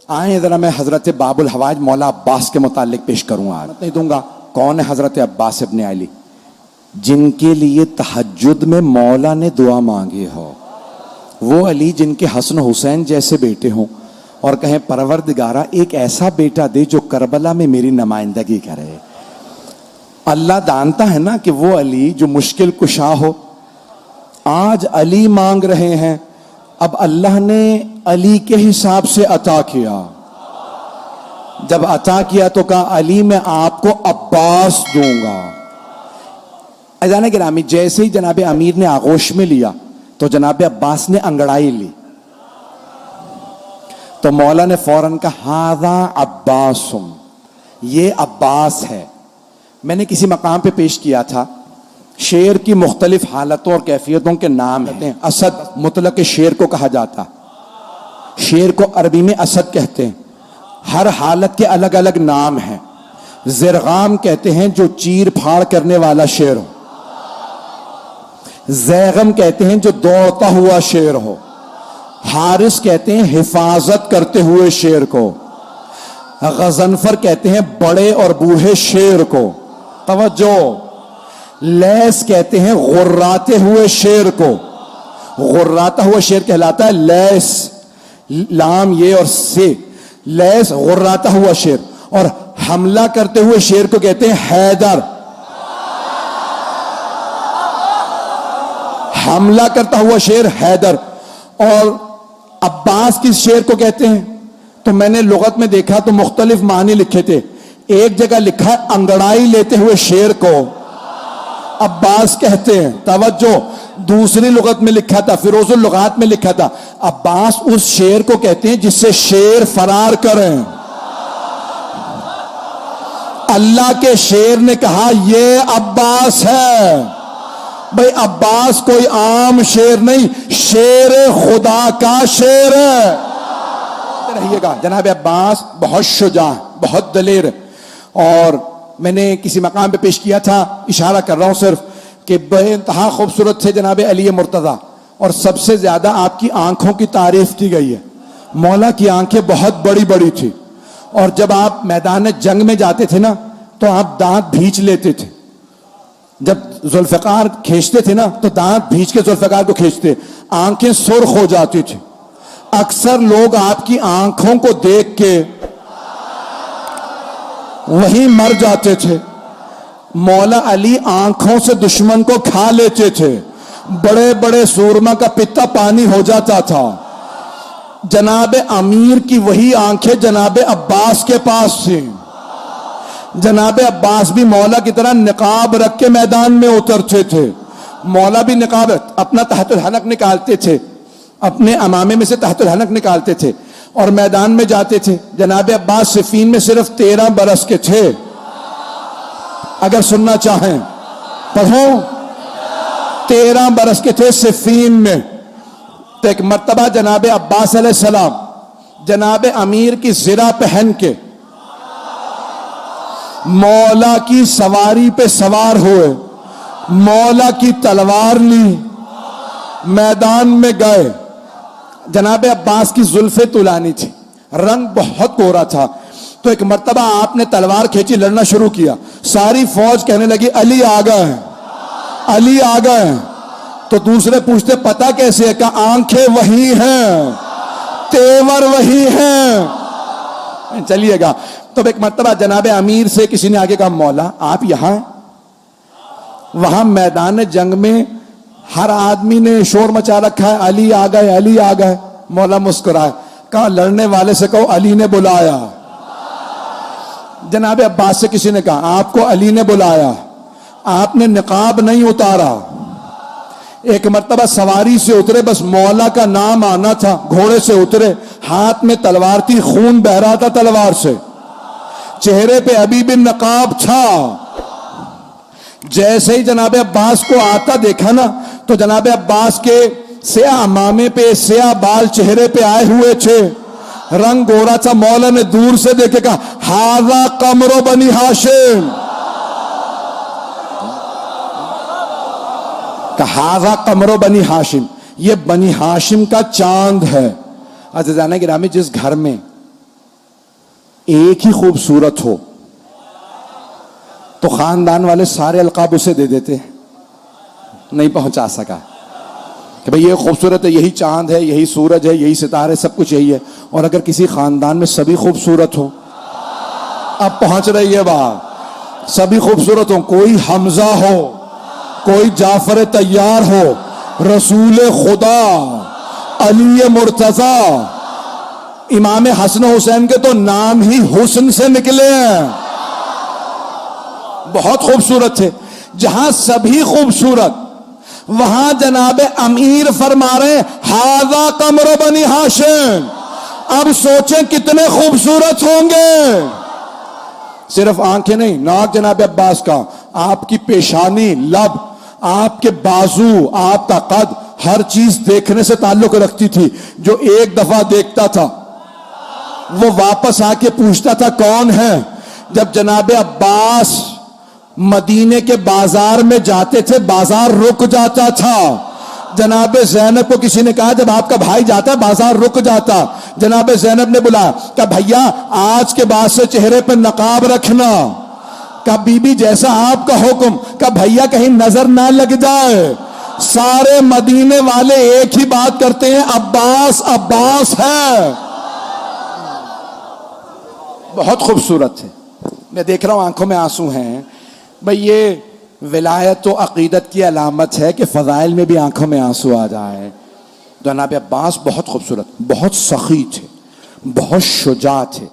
آئیں ذرا میں حضرت باب الحوائج مولا عباس کے متعلق پیش کروں. آج نہیں دوں گا. کون ہے حضرت عباس ابن علی؟ جن کے لیے تہجد میں مولا نے دعا مانگی ہو. وہ علی جن کے حسن حسین جیسے بیٹے ہوں اور کہیں پروردگارہ ایک ایسا بیٹا دے جو کربلا میں میری نمائندگی کرے. اللہ جانتا ہے نا کہ وہ علی جو مشکل کشا ہو. آج علی مانگ رہے ہیں, اب اللہ نے علی کے حساب سے عطا کیا. جب عطا کیا تو کہا علی میں آپ کو عباس دوں گا. اذان گرامی, جیسے ہی جناب امیر نے آغوش میں لیا تو جناب عباس نے انگڑائی لی تو مولا نے فوراً کہا ہذا عباسم, یہ عباس ہے. میں نے کسی مقام پہ پیش کیا تھا, شیر کی مختلف حالتوں اور کیفیتوں کے نام ہیں. اسد مطلق شیر کو کہا جاتا, شیر کو عربی میں اسد کہتے ہیں. ہر حالت کے الگ الگ نام ہیں. زرغام کہتے ہیں جو چیر پھاڑ کرنے والا شیر ہو. زیغم کہتے ہیں جو دوڑتا ہوا شیر ہو. حارس کہتے ہیں حفاظت کرتے ہوئے شیر کو. غضنفر کہتے ہیں بڑے اور بوڑھے شیر کو. توجہ. لیس کہتے ہیں غراتے ہوئے شیر کو. غراتا ہوا شیر کہلاتا ہے لیس, لام یہ اور سے, لیس غراتا ہوا شیر. اور حملہ کرتے ہوئے شیر کو کہتے ہیں حیدر. حملہ کرتا ہوا شیر حیدر. اور عباس کس شیر کو کہتے ہیں؟ تو میں نے لغت میں دیکھا تو مختلف معنی لکھے تھے. ایک جگہ لکھا ہے انگڑائی لیتے ہوئے شیر کو عباس کہتے ہیں. توجہ. دوسری لغت میں لکھا تھا, فیروز اللغات میں لکھا تھا عباس اس شیر کو کہتے ہیں جس سے شیر فرار کریں. اللہ کے شیر نے کہا یہ عباس ہے. بھئی عباس کوئی عام شیر نہیں, شیر خدا کا شیر ہے. رہیے گا. جناب عباس بہت شجاع, بہت دلیر. اور میں نے کسی مقام پہ پیش کیا تھا, اشارہ کر رہا ہوں صرف, کہ بے انتہا خوبصورت تھے جناب علی مرتضیٰ, اور سب سے زیادہ آپ کی آنکھوں کی تعریف کی گئی ہے. مولا کی آنکھیں بہت بڑی بڑی تھی, اور جب آپ میدان جنگ میں جاتے تھے نا تو آپ دانت بھینچ لیتے تھے. جب ذوالفقار کھینچتے تھے نا تو دانت بھینچ کے ذوالفقار کو کھینچتے, آنکھیں سرخ ہو جاتی تھی. اکثر لوگ آپ کی آنکھوں کو دیکھ کے وہیں مر جاتے تھے. مولا علی آنکھوں سے دشمن کو کھا لیتے تھے. بڑے بڑے سورما کا پتا پانی ہو جاتا تھا. جناب امیر کی وہی آنکھیں جناب عباس کے پاس تھیں. جناب عباس بھی مولا کی طرح نقاب رکھ کے میدان میں اترتے تھے. مولا بھی نقاب اپنا تحت الحلق نکالتے تھے, اپنے امامے میں سے تحت الحلق نکالتے تھے اور میدان میں جاتے تھے. جناب عباس صفین میں صرف 13 برس کے تھے. اگر سننا چاہیں پڑھو, 13 برس کے تھے صفین میں. تو ایک مرتبہ جناب عباس علیہ السلام جناب امیر کی زرہ پہن کے مولا کی سواری پہ سوار ہوئے, مولا کی تلوار لی, میدان میں گئے. جناب عباس کی زلفیں طولانی تھی, رنگ بہت گورا تھا. تو ایک مرتبہ آپ نے تلوار کھینچی, لڑنا شروع کیا. ساری فوج کہنے لگی علی آ گئے ہیں, علی آ گئے ہیں. تو دوسرے پوچھتے پتہ کیسے ہے؟ کہ آنکھیں وہی ہیں, تیور وہی ہیں. چلیے گا. تو ایک مرتبہ جناب امیر سے کسی نے آگے کہا مولا آپ یہاں ہیں. وہاں میدان جنگ میں ہر آدمی نے شور مچا رکھا ہے علی آ گئے, علی آ گئے. مولا مسکرائے, کہا لڑنے والے سے کہو علی نے بلایا. جناب عباس سے کسی نے کہا آپ کو علی نے بلایا, آپ نے نقاب نہیں اتارا. ایک مرتبہ سواری سے اترے, بس مولا کا نام آنا تھا, گھوڑے سے اترے, ہاتھ میں تلوار تھی, خون بہ رہا تھا تلوار سے, چہرے پہ ابھی بھی نقاب تھا. جیسے ہی جناب عباس کو آتا دیکھا نا تو جناب عباس کے سیاہ امامے پہ سیاہ بال چہرے پہ آئے ہوئے تھے, رنگ گورا تھا. مولا نے دور سے دیکھے کہا ہاذا قمر بنی ہاشم, کہا ہاذا قمر بنی ہاشم, یہ بنی ہاشم کا چاند ہے. عزیزانہ گرامی, جس گھر میں ایک ہی خوبصورت ہو تو خاندان والے سارے القاب اسے دے دیتے، نہیں پہنچا سکا کہ بھئی یہ خوبصورت ہے، یہی چاند ہے، یہی سورج ہے، یہی ستارے، سب کچھ یہی ہے. اور اگر کسی خاندان میں سبھی خوبصورت ہو، اب پہنچ رہی ہے بات، سبھی خوبصورت ہو، کوئی حمزہ ہو، کوئی جعفر طیار ہو، رسول خدا علی مرتضی، امام حسن و حسین کے تو نام ہی حسن سے نکلے ہیں، بہت خوبصورت تھے. جہاں سبھی خوبصورت، وہاں جناب امیر فرما رہے ھذا قمر بنی ہاشم. اب سوچیں کتنے خوبصورت ہوں گے. صرف آنکھیں نہیں، ناک جناب عباس کا، آپ کی پیشانی، لب، آپ کے بازو، آپ کا قد، ہر چیز دیکھنے سے تعلق رکھتی تھی. جو ایک دفعہ دیکھتا تھا وہ واپس آ کے پوچھتا تھا کون ہے. جب جناب عباس مدینے کے بازار میں جاتے تھے بازار رک جاتا تھا. جناب زینب کو کسی نے کہا جب آپ کا بھائی جاتا ہے بازار رک جاتا. جناب زینب نے بولا کہ بھیا آج کے بعد سے چہرے پہ نقاب رکھنا. کہ بی بی جیسا آپ کا حکم. کہ بھیا کہیں نظر نہ لگ جائے. سارے مدینے والے ایک ہی بات کرتے ہیں عباس عباس ہے. بہت خوبصورت ہے. میں دیکھ رہا ہوں آنکھوں میں آنسو ہیں. بھئی یہ ولایت و عقیدت کی علامت ہے کہ فضائل میں بھی آنکھوں میں آنسو آ جائے. جناب عباس بہت خوبصورت، بہت سخی تھے، بہت شجاع تھے.